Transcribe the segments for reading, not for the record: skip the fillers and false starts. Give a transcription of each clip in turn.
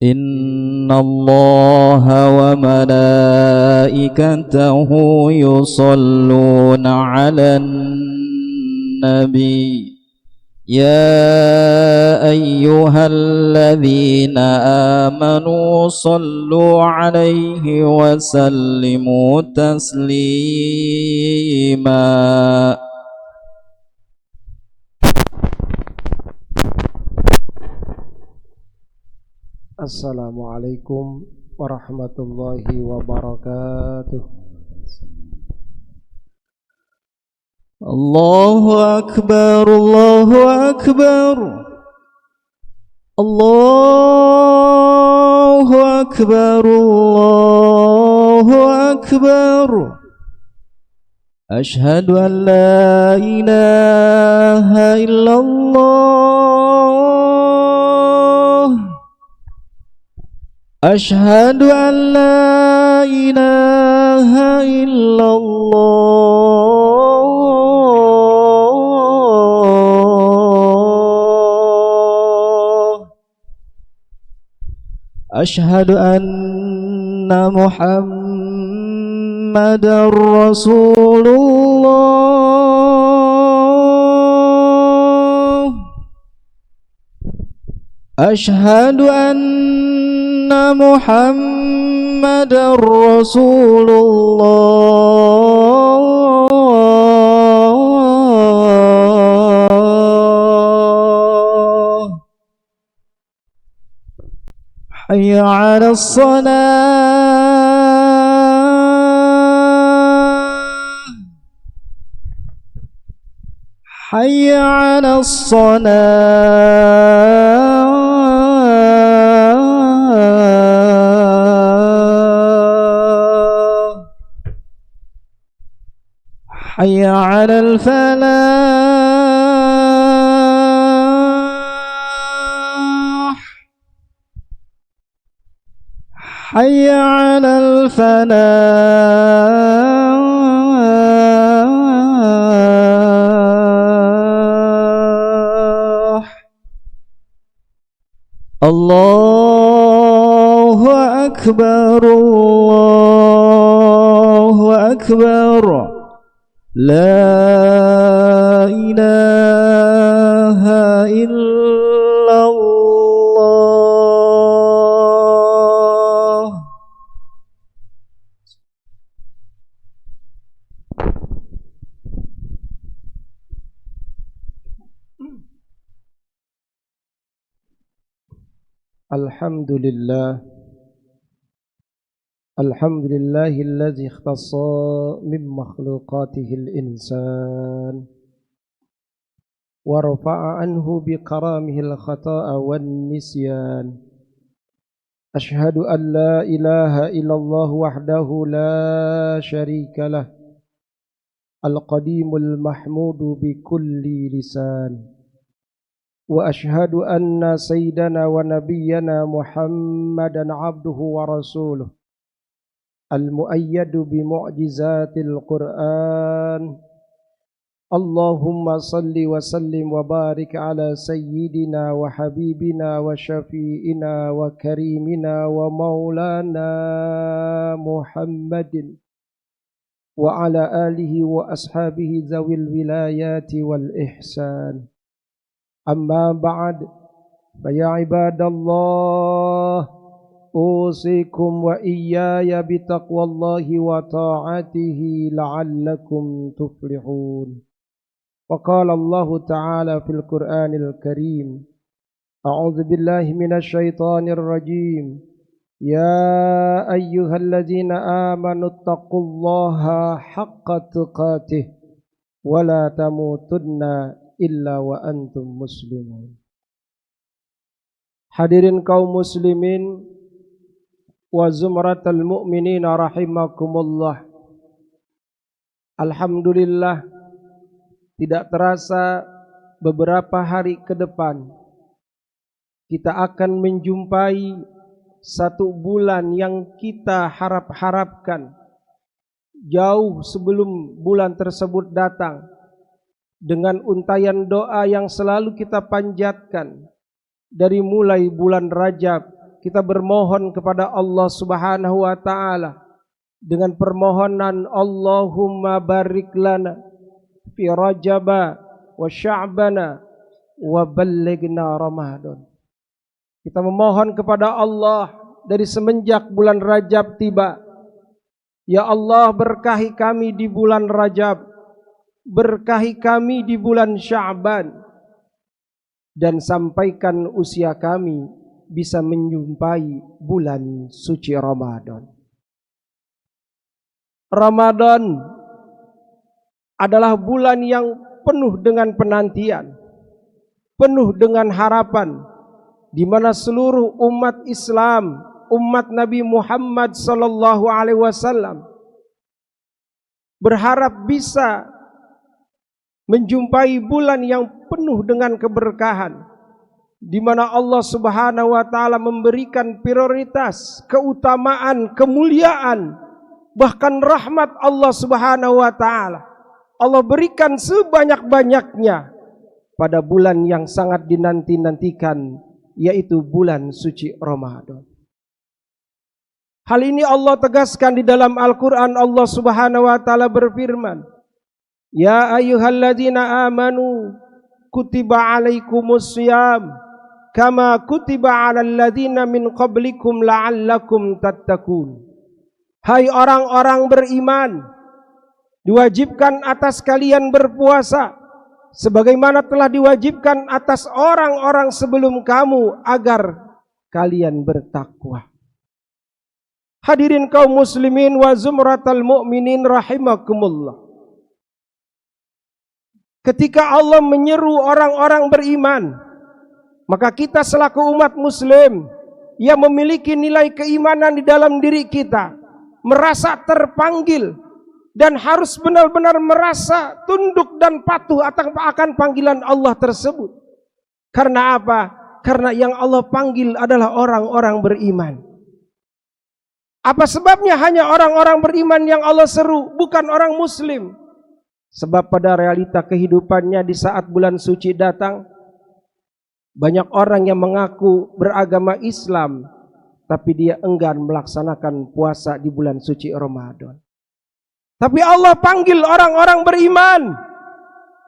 إن الله وملائكته يصلون على النبي يا أيها الذين آمنوا صلوا عليه وسلموا تسليما. Assalamualaikum warahmatullahi wabarakatuh. Allahu Akbar, Allahu Akbar, Allahu Akbar, Allahu Akbar. Ashhadu an la ilaha illallah. Ashhadu an la ilaha illallah. Ashhadu anna Muhammadar Rasulullah. Ashhadu anna Muhammadar Rasulullah. Hayya 'alas salah. Hayya 'alas salah. Hayya 'alal falah. Hayya 'alal falah. Allahu Akbar, Allahu Akbar. La ilaha illallah. Alhamdulillah. Alhamdulillahilladzi ikhtassa min makhluqatihil insan wa rafa'a anhu biqaramihil khata'a wan nisyan. Ashhadu an la ilaha illallah wahdahu la syarika lah, al-qadimul mahmudu bikulli lisan. Wa ashhadu anna sayyidana wa nabiyyana Muhammadan abduhu wa rasuluh, al-mu'ayyadu bimu'jizatil Qur'an. Allahumma salli wa sallim wa barik ala sayyidina wa habibina wa syafi'ina wa karimina wa maulana Muhammadin wa ala alihi wa ashabihi zawil wilayati wal ihsan. Amma ba'd, fa ya ibadallah, usikum wa iyaya bitaqwallahi wa ta'atihi la'allakum tuflihun. Wa qala Allah ta'ala fil Qur'anil Karim, a'udzu billahi minasy syaithanir rajim. Ya ayyuhalladzina amanu taqullaha haqqa tuqatih wa la tamutunna illa wa antum muslimun. Hadirin kaum muslimin wa zumratal mu'minina rahimakumullah. Alhamdulillah, tidak terasa beberapa hari ke depan kita akan menjumpai satu bulan yang kita harap-harapkan jauh sebelum bulan tersebut datang, dengan untayan doa yang selalu kita panjatkan dari mulai bulan Rajab kita bermohon kepada Allah Subhanahu wa taala dengan permohonan Allahumma barik lana fi Rajaba wa Sya'bana wa ballighna Ramadan. Kita memohon kepada Allah dari semenjak bulan Rajab tiba. Ya Allah, berkahi kami di bulan Rajab, berkahi kami di bulan Sya'ban, dan sampaikan usia kami bisa menjumpai bulan suci Ramadan. Ramadan adalah bulan yang penuh dengan penantian, penuh dengan harapan, di mana seluruh umat Islam, umat Nabi Muhammad sallallahu alaihi wasallam berharap bisa menjumpai bulan yang penuh dengan keberkahan, di mana Allah Subhanahu wa taala memberikan prioritas, keutamaan, kemuliaan, bahkan rahmat Allah Subhanahu wa taala Allah berikan sebanyak-banyaknya pada bulan yang sangat dinanti-nantikan, yaitu bulan suci Ramadan. Hal ini Allah tegaskan di dalam Al-Quran. Allah Subhanahu wa taala berfirman, Ya ayyuhalladzina amanu kutiba alaikumus syiyam kama kutiba alal ladzina min qablikum la'allakum tattaqun. Hai orang-orang beriman, diwajibkan atas kalian berpuasa sebagaimana telah diwajibkan atas orang-orang sebelum kamu agar kalian bertakwa. Hadirin kaum muslimin wa zumratal mu'minin rahimakumullah. Ketika Allah menyeru orang-orang beriman, maka kita selaku umat muslim yang memiliki nilai keimanan di dalam diri kita merasa terpanggil dan harus benar-benar merasa tunduk dan patuh akan panggilan Allah tersebut. Karena apa? Karena yang Allah panggil adalah orang-orang beriman. Apa sebabnya hanya orang-orang beriman yang Allah seru, bukan orang muslim? Sebab pada realita kehidupannya di saat bulan suci datang, banyak orang yang mengaku beragama Islam, tapi dia enggan melaksanakan puasa di bulan suci Ramadan. Tapi Allah panggil orang-orang beriman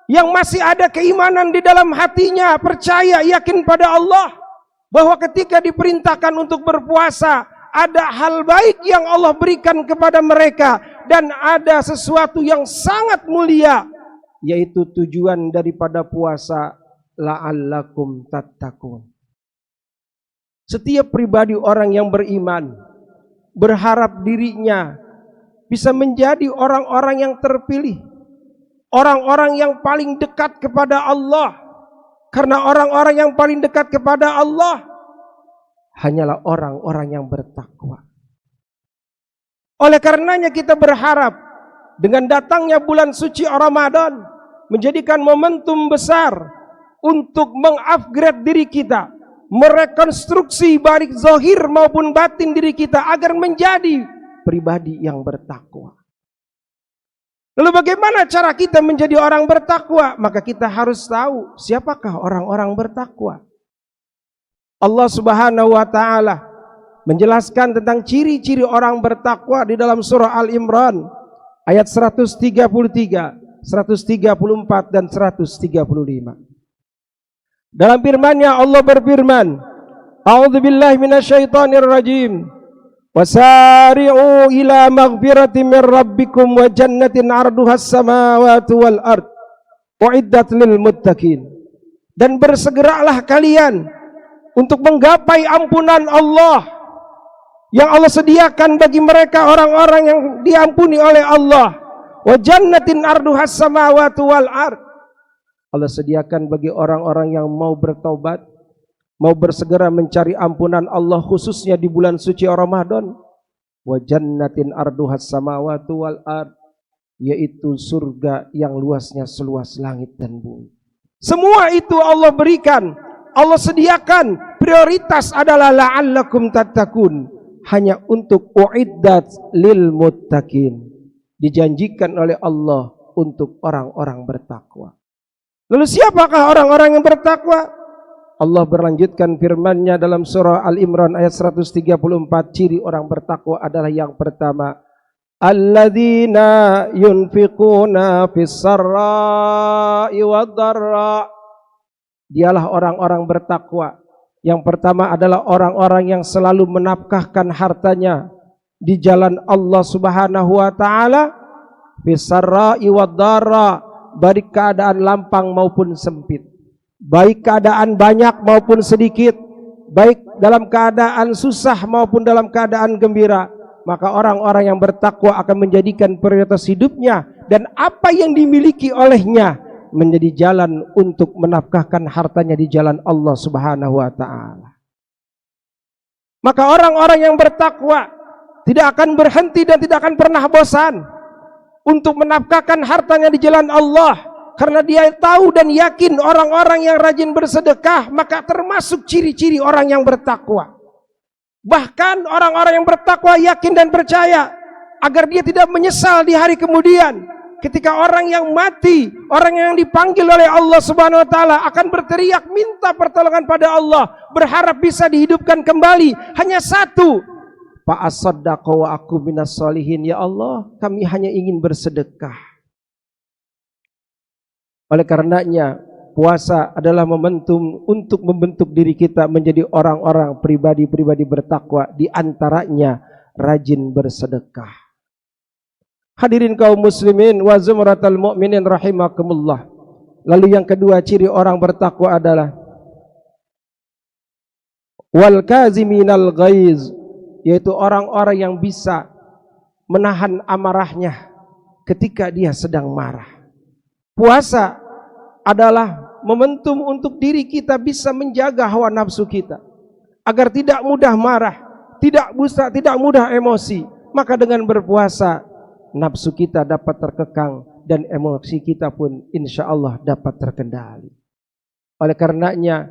yang masih ada keimanan di dalam hatinya, percaya, yakin pada Allah, bahwa ketika diperintahkan untuk berpuasa, ada hal baik yang Allah berikan kepada mereka, dan ada sesuatu yang sangat mulia, yaitu tujuan daripada puasa, la'allakum tattaqun. Setiap pribadi orang yang beriman berharap dirinya bisa menjadi orang-orang yang terpilih, orang-orang yang paling dekat kepada Allah. Karena orang-orang yang paling dekat kepada Allah hanyalah orang-orang yang bertakwa. Oleh karenanya kita berharap dengan datangnya bulan suci Ramadan menjadikan momentum besar untuk mengupgrade diri kita, merekonstruksi baik zahir maupun batin diri kita agar menjadi pribadi yang bertakwa. Lalu bagaimana cara kita menjadi orang bertakwa? Maka kita harus tahu siapakah orang-orang bertakwa. Allah Subhanahu wa taala menjelaskan tentang ciri-ciri orang bertakwa di dalam surah Al-Imran ayat 133, 134 dan 135. Dalam firman-Nya Allah berfirman, A'udzubillahi minasyaitonir rajim. Wasari'u ila maghfiratin min rabbikum wa jannatin 'arduhas samawati wal ard uiddat lil muttaqin. Dan bersegeralah kalian untuk menggapai ampunan Allah yang Allah sediakan bagi mereka orang-orang yang diampuni oleh Allah. Wa jannatin 'arduhas samawati wal ard. Allah sediakan bagi orang-orang yang mau bertobat, mau bersegera mencari ampunan Allah khususnya di bulan suci Ramadan. Wa jannatin 'arduhas samawati wal ard, yaitu surga yang luasnya seluas langit dan bumi. Semua itu Allah berikan, Allah sediakan. Prioritas adalah la'allakum tattaqun, hanya untuk uiddat lil muttaqin, dijanjikan oleh Allah untuk orang-orang bertakwa. Lalu siapakah orang-orang yang bertakwa? Allah berlanjutkan firman-Nya dalam surah Al-Imran ayat 134, ciri orang bertakwa adalah yang pertama, alladzina yunfiquna fis sarra'i wad dharra. Dialah orang-orang bertakwa. Yang pertama adalah orang-orang yang selalu menafkahkan hartanya di jalan Allah Subhanahu wa taala, fis sarra'i wad dharra, baik keadaan lampang maupun sempit, baik keadaan banyak maupun sedikit, baik dalam keadaan susah maupun dalam keadaan gembira. Maka orang-orang yang bertakwa akan menjadikan prioritas hidupnya dan apa yang dimiliki olehnya menjadi jalan untuk menafkahkan hartanya di jalan Allah Subhanahu wa taala. Maka orang-orang yang bertakwa tidak akan berhenti dan tidak akan pernah bosan untuk menafkahkan hartanya di jalan Allah, karena dia tahu dan yakin orang-orang yang rajin bersedekah maka termasuk ciri-ciri orang yang bertakwa. Bahkan orang-orang yang bertakwa yakin dan percaya agar dia tidak menyesal di hari kemudian. Ketika orang yang mati, orang yang dipanggil oleh Allah Subhanahu wa taala akan berteriak minta pertolongan pada Allah, berharap bisa dihidupkan kembali. Hanya satu, fa asaddaqa wa aku minas solihin. Ya Allah, kami hanya ingin bersedekah. Oleh karenanya, puasa adalah momentum untuk membentuk diri kita menjadi orang-orang pribadi-pribadi bertakwa, di antaranya rajin bersedekah. Hadirin kaum muslimin wa zumratal mu'minin rahimakumullah. Lalu yang kedua ciri orang bertakwa adalah wal kaziminal ghaiz, yaitu orang-orang yang bisa menahan amarahnya ketika dia sedang marah. Puasa adalah momentum untuk diri kita bisa menjaga hawa nafsu kita agar tidak mudah marah, tidak mudah emosi. Maka dengan berpuasa nafsu kita dapat terkekang dan emosi kita pun insya Allah dapat terkendali. Oleh karenanya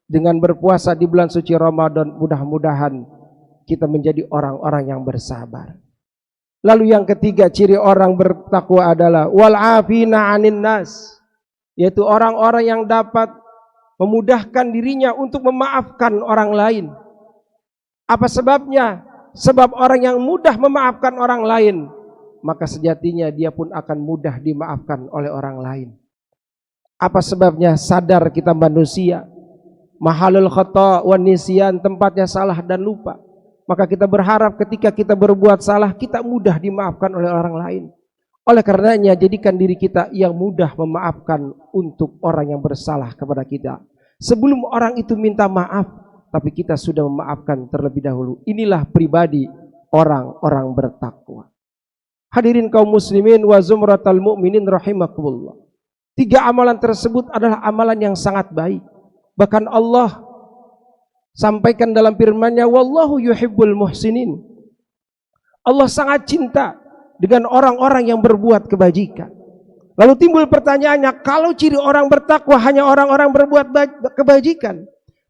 dengan berpuasa di bulan suci Ramadan mudah-mudahan kita menjadi orang-orang yang bersabar. Lalu yang ketiga ciri orang bertakwa adalah wal afina 'anin nas, yaitu orang-orang yang dapat memudahkan dirinya untuk memaafkan orang lain. Apa sebabnya? Sebab orang yang mudah memaafkan orang lain, maka sejatinya dia pun akan mudah dimaafkan oleh orang lain. Apa sebabnya? Sadar kita manusia, mahalul khata' wan nisyan, tempatnya salah dan lupa. Maka kita berharap ketika kita berbuat salah, kita mudah dimaafkan oleh orang lain. Oleh karenanya jadikan diri kita yang mudah memaafkan untuk orang yang bersalah kepada kita. Sebelum orang itu minta maaf, tapi kita sudah memaafkan terlebih dahulu. Inilah pribadi orang-orang bertakwa. Hadirin kaum muslimin wa zumratal mu'minin rahimakumullah. Tiga amalan tersebut adalah amalan yang sangat baik. Bahkan Allah sampaikan dalam firman-Nya, wallahu yuhibbul muhsinin. Allah sangat cinta dengan orang-orang yang berbuat kebajikan. Lalu timbul pertanyaannya, kalau ciri orang bertakwa hanya orang-orang berbuat kebajikan,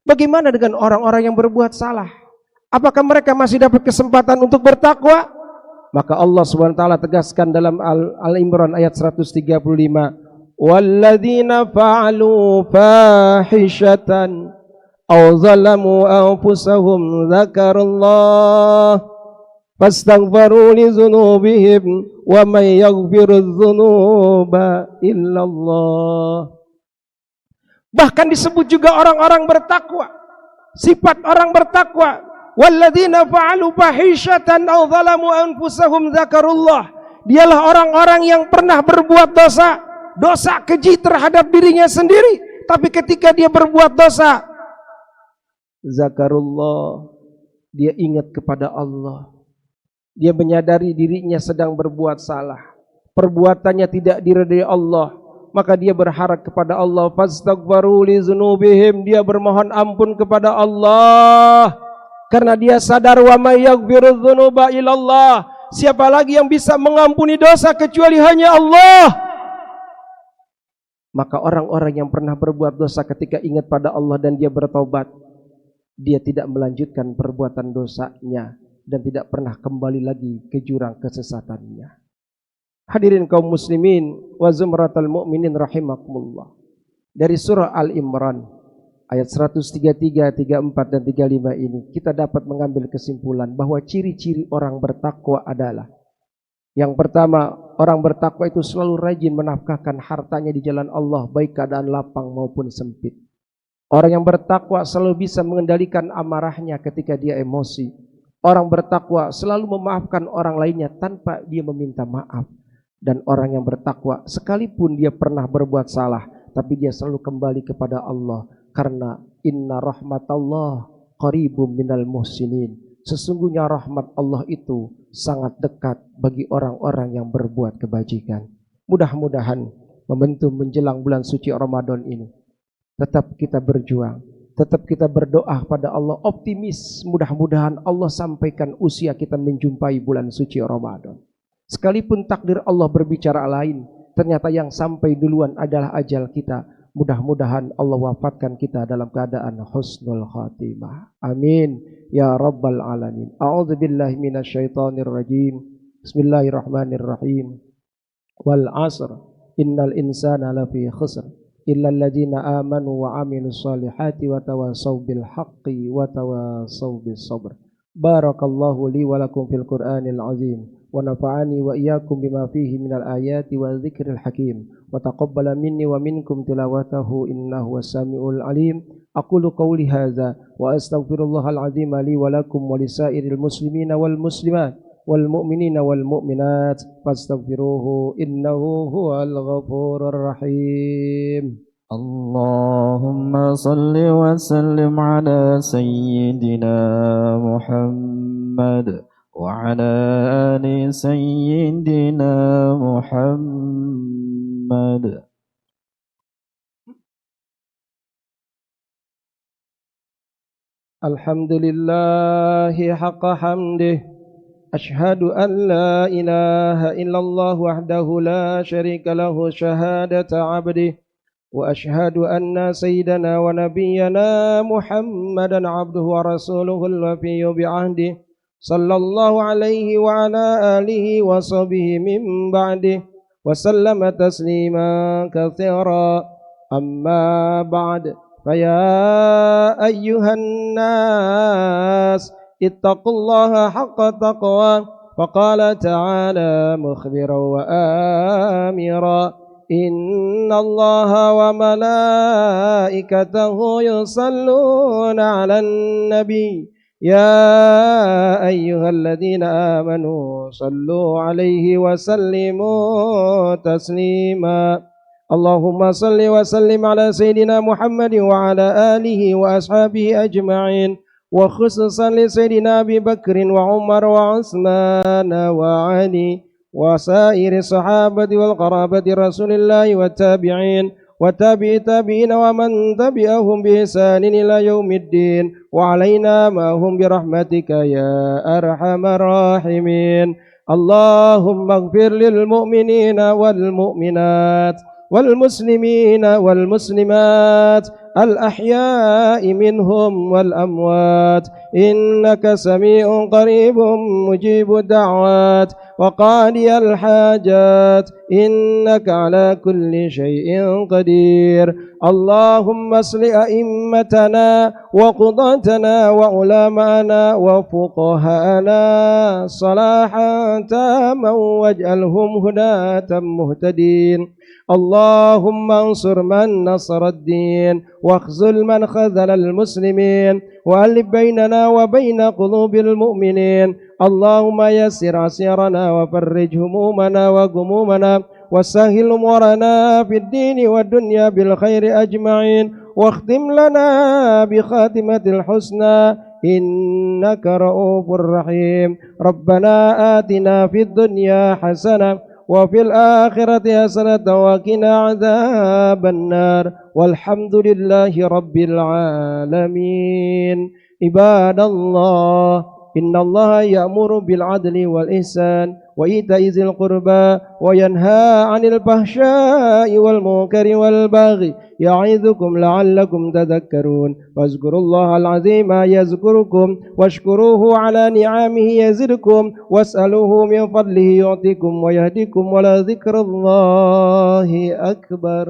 bagaimana dengan orang-orang yang berbuat salah? Apakah mereka masih dapat kesempatan untuk bertakwa? Maka Allah SWT tegaskan dalam Al-Imran ayat 135, walladzina fa'alu fahishatan aw zalamu anfusahum dzakarallah fastaghfiru li dzunubihim wa may yaghfiru dzunuba illallah. Bahkan disebut juga orang-orang bertakwa. Sifat orang bertakwa, walladzina fa'alu fahishatan aw zalamu anfusahum dzakarullah. Dialah orang-orang yang pernah berbuat dosa keji terhadap dirinya sendiri, tapi ketika dia berbuat dosa, zakarullah, dia ingat kepada Allah. Dia menyadari dirinya sedang berbuat salah, perbuatannya tidak diridai Allah, maka dia berharap kepada Allah, fastaghfiru li dzunubihim, dia bermohon ampun kepada Allah. Karena dia sadar wa may yaghfiru dzunuba illallah, siapa lagi yang bisa mengampuni dosa kecuali hanya Allah. Maka orang-orang yang pernah berbuat dosa ketika ingat pada Allah dan dia bertaubat, dia tidak melanjutkan perbuatan dosanya dan tidak pernah kembali lagi ke jurang kesesatannya. Hadirin kaum muslimin wa zumratal mu'minin rahimakumullah. Dari surah Al-Imran ayat 133, 34 dan 35 ini kita dapat mengambil kesimpulan bahwa ciri-ciri orang bertakwa adalah yang pertama, orang bertakwa itu selalu rajin menafkahkan hartanya di jalan Allah, baik keadaan lapang maupun sempit. Orang yang bertakwa selalu bisa mengendalikan amarahnya ketika dia emosi. Orang bertakwa selalu memaafkan orang lainnya tanpa dia meminta maaf. Dan orang yang bertakwa sekalipun dia pernah berbuat salah, tapi dia selalu kembali kepada Allah. Karena inna rahmatallah qaribum minal muhsinin. Sesungguhnya rahmat Allah itu sangat dekat bagi orang-orang yang berbuat kebajikan. Mudah-mudahan momentum menjelang bulan suci Ramadan ini tetap kita berjuang, tetap kita berdoa pada Allah, optimis, mudah-mudahan Allah sampaikan usia kita menjumpai bulan suci Ramadan. Sekalipun takdir Allah berbicara lain, ternyata yang sampai duluan adalah ajal kita. Mudah-mudahan Allah wafatkan kita dalam keadaan husnul khatimah. Amin ya rabbal alamin. A'udzubillahi minasyaitonir rajim. Bismillahirrahmanirrahim. Wal 'asr innal insana lafi khusr illa alladziina aamanu wa 'amilus shalihati wa tawassaw bil haqqi wa tawassaw bis sabr. Barakallahu li wa lakum fil Qur'anil 'azim wa nafa'ani wa iyyakum bima fihi minal ayati wa dzikril hakim wa taqabbala minni wa minkum tilawatahu innahu was-sami'ul 'alim. Aqulu qawli hadza wa astaghfirullahal 'azim li wa lakum wa lisairil muslimina wal muslimat wal mu'minina wal mu'minat fastaghfiruhu innahu huwal ghafurur rahim. Allahumma salli wa sallim ala sayyidina Muhammad wa ala ali sayyidina Muhammad. Alhamdulillahi haqqa hamdih. Ashhadu an la ilaha illallah wahdahu la syarika lahu syahadata 'abdih. وأشهد أن سيدنا ونبينا محمدا عبده ورسوله الوفي بعهده صلى الله عليه وعلى آله وصحبه من بعده وسلم تسليما كثيرا. أما بعد فيا أيها الناس اتقوا الله حق تقواه فقال تعالى مخبرا وآمرا إن الله وملائكته يصلون على النبي يا أيها الذين آمنوا صلوا عليه وسلموا تسليما. اللهم صل وسلم على سيدنا محمد وعلى آله وأصحابه أجمعين وخصوصا لسيدنا أبي بكر وعمر وعثمان وعلي وسائر الصحابة والقرابة رسول الله والتابعين وتابع التابعين ومن تبعهم بإحسان إلى يوم الدين وعلينا معهم برحمتك يا أرحم الراحمين. اللهم اغفر للمؤمنين والمؤمنات والمسلمين والمسلمات الأحياء منهم والأموات إنك سميع قريب مجيب الدعوات وقاضي الحاجات إنك على كل شيء قدير. اللهم اصل أئمتنا وقضاتنا وعلماءنا وفقهاءنا صلاحا تاما واجعلهم هداة مهتدين. اللهم انصر من نصر الدين واخذل من خذل المسلمين وألف بيننا وبين قلوب المؤمنين. اللهم يسر عسيرنا وفرج همومنا وغمومنا وسهل أمورنا في الدين والدنيا بالخير أجمعين واختم لنا بخاتمة الحسنى إنك رؤوف رحيم. ربنا آتنا في الدنيا حسنة وفي الآخرة حسنة وقنا عذاب النار والحمد لله رب العالمين. عباد الله إن الله يأمر بالعدل والإحسان وإيتاء ذي القربى وينهى عن الفحشاء والمنكر والبغي يعظكم لعلكم تذكرون. واذكروا الله العظيم يذكركم واشكروه على نعمه يزدكم واسألوه من فضله يعطيكم ويهديكم ولذكر الله أكبر.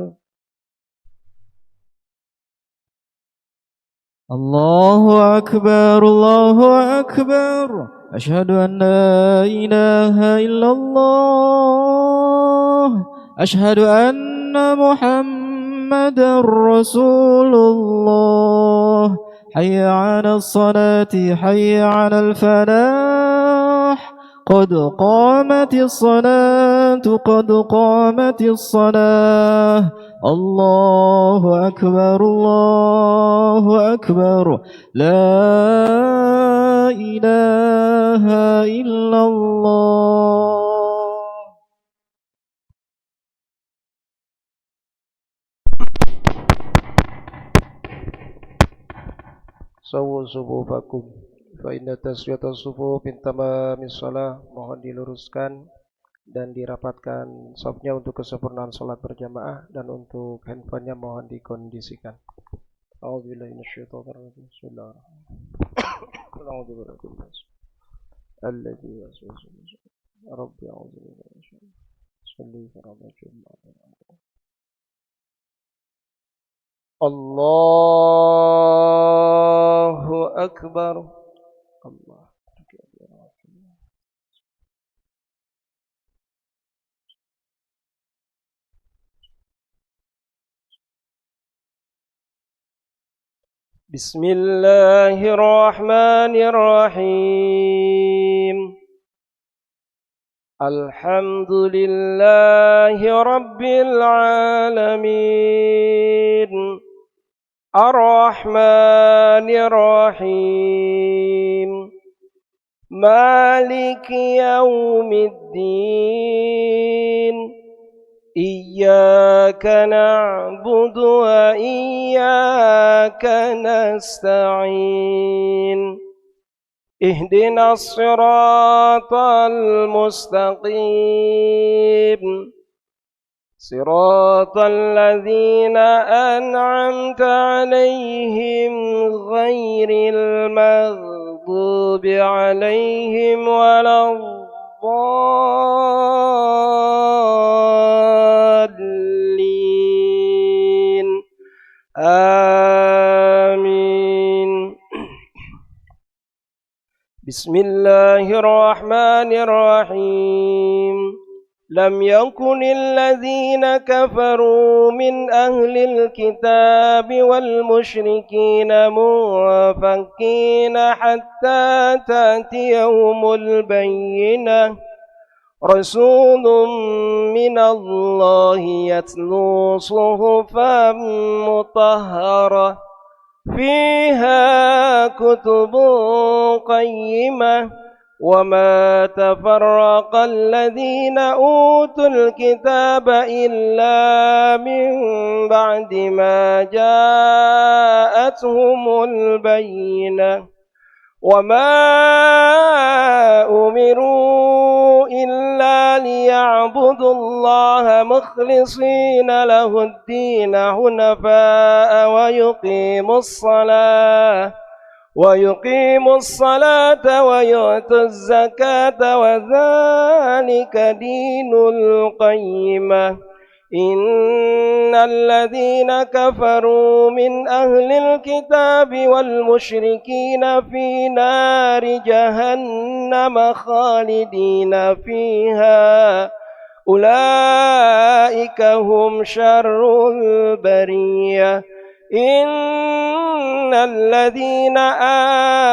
الله أكبر الله أكبر أشهد أن لا إله إلا الله أشهد أن محمدا رسول الله حي على الصلاة حي على الفلاح قد قامت الصلاة قد قامت الصلاة الله أكبر الله أكبر لا إله إلا الله. Sawu sufufakum fa inna taswiyata sufuf min tamamis shalah. Mohon diluruskan dan dirapatkan safnya untuk kesempurnaan salat berjamaah, dan untuk handphonenya mohon dikondisikan. A'udzubillahi minasyaitonir rajim. Bismillahirrahmanirrahim. A'udzu birabbil nas. Alladzi yuwaswisu fi sudur. Rabbi a'udzu bika min syarri. Shalli fi Allahu Akbar. Allah. Bismillahirrahmanirrahim. Alhamdulillahi Rabbil alamin. Ar-Rahmanir-Rahim. Maliki yaumiddin. Iyyaka na'budu wa iyyaka nasta'in. Ihdinas siratal mustaqim. صراط الذين أنعمت عليهم غير المغضوب عليهم ولا الضالين آمين. بسم الله الرحمن الرحيم. لم يكن الذين كفروا من أهل الكتاب والمشركين منفكين حتى تأتيهم البينة. رسول من الله يتلو صحفا مطهرة فيها كتب قيمة. وما تفرق الذين أوتوا الكتاب إلا من بعد ما جاءتهم البينة. وما أمروا إلا ليعبدوا الله مخلصين له الدين حنفاء ويقيموا الصلاة ويؤتوا الزكاة وذلك دين القيمة. إن الذين كفروا من أهل الكتاب والمشركين في نار جهنم خالدين فيها أولئك هم شر البرية. إن الذين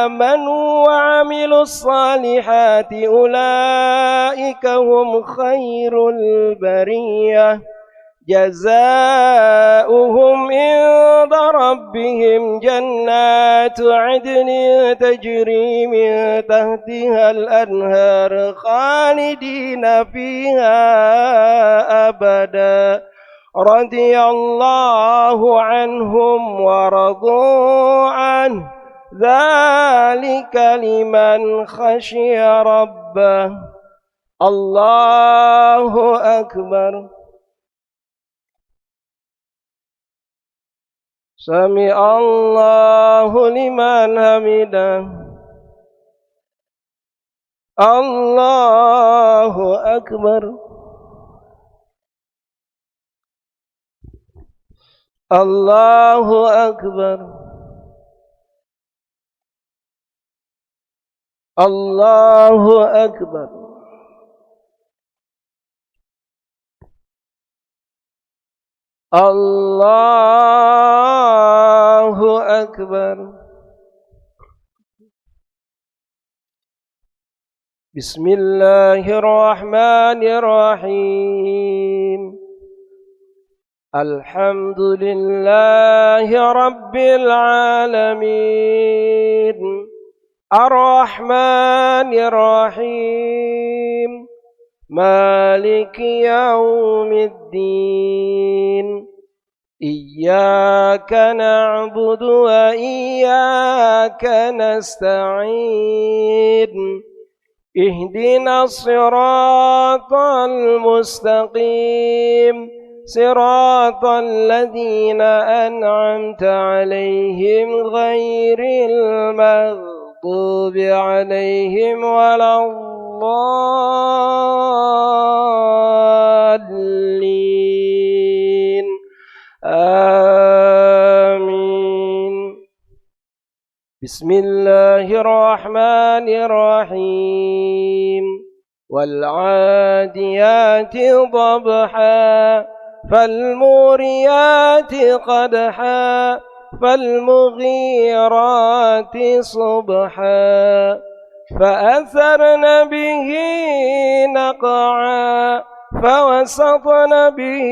آمنوا وعملوا الصالحات أولئك هم خير البرية. جزاؤهم عند ربهم جنات عدن تجري من تحتها الأنهار خالدين فيها أبدا. رضي الله عنهم ورضوا عنه ذلك لمن خشي ربه. الله أكبر. سمع الله لمن حمده. الله أكبر. الله أكبر. الله أكبر. الله أكبر. بسم الله الرحمن الرحيم. الحمد لله رب العالمين الرحمن الرحيم مالك يوم الدين إياك نعبد وإياك نستعين اهدنا الصراط المستقيم صراط الذين أنعمت عليهم غير المغضوب عليهم ولا الضالين آمين. بسم الله الرحمن الرحيم. والعاديات ضبحا فالموريات قدحا فالمغيرات صبحا فأثرن به نقعا فوسطن به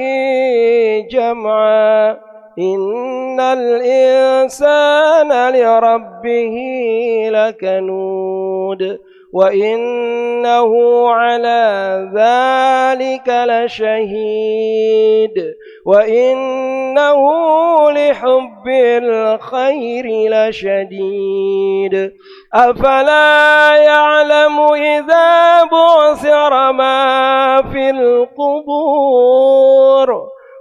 جمعا إن الإنسان لربه لكنود وإنه على ذلك لشهيد وإنه لحب الخير لشديد أفلا يعلم إذا بعثر ما في القبور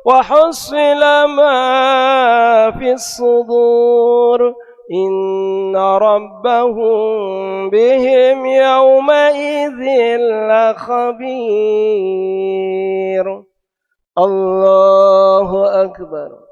وحصل ما في الصدور إن ربهم بهم يومئذ لخبير. الله أكبر.